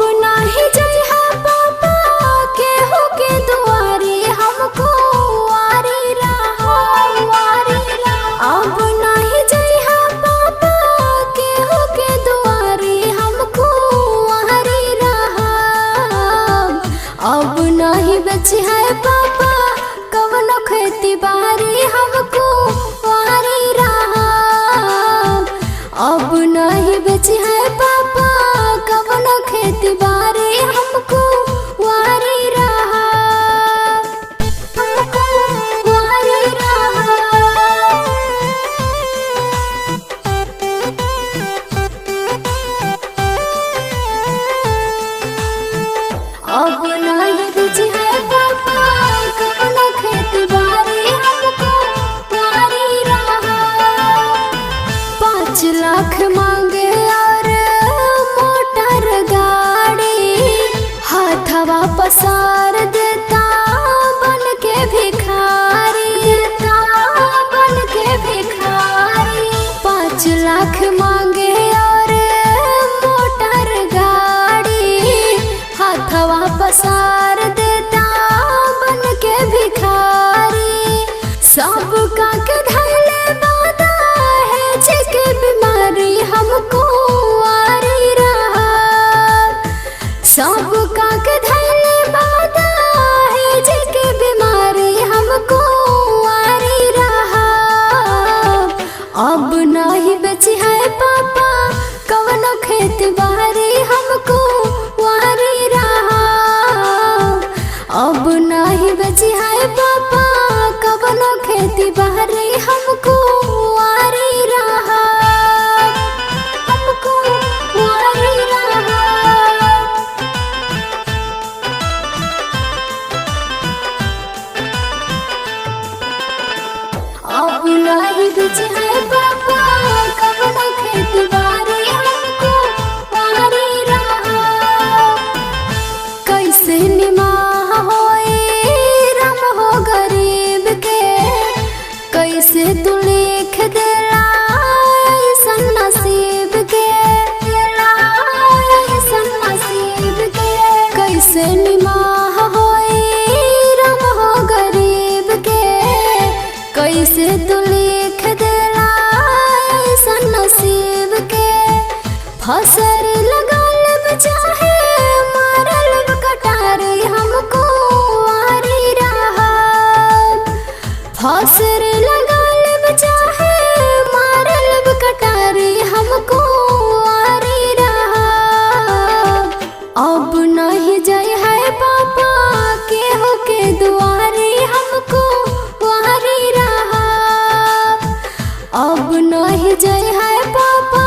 नाही जई है पापा के हो के दुआरी हमको वारी रहा अब नहीं जई है पापा के हो के दुआरी हमको वारी रहा अब नहीं बची है पापा कवनो खेती बारी हमको वारी रहा अब नहीं बची है पापा कवनो खेती बारी हमको वारी रहा हमको वारी रहा अब नहीं बची है पापा कवनो खेती बारी हमको वारी रहा 5 लाख मांगे और मोटर गाड़ी हाथवा पसार देता बन के भिखारी 5 लाख मांगे और मोटर गाड़ी हाथवा पसार देता बन के भिखारी सब का के धैले बादा है जिके बीमारी हमको वारी रहा सब का के धैले बादा है जिके बीमारी हमको वारी रहा अब नहीं बची है पापा कवनो खेत बारी हमको वारी रहा अब नहीं बची है पापा कवनो खेती बारी हमको वारी रहा हमको वारी रहा अब नहीं बची है पापा कवनो खेती बारी हमको वारी रहा कैसे निमाह होए रम हो गरीब के कैसे तू लिख देला ऐसन नसीब के कैसे निमाह होए रम हो गरीब के कैसे तू लिख देला ऐसन नसीब के फसल लगाल चाहे मारल कटारी हमको वारी रहा फसल लगाल चाहे मारल कटारी हमको वारी रहा अब नहीं जई है पापा के हो के दुआरी हमको वारी रहा अब नहीं जई है पापा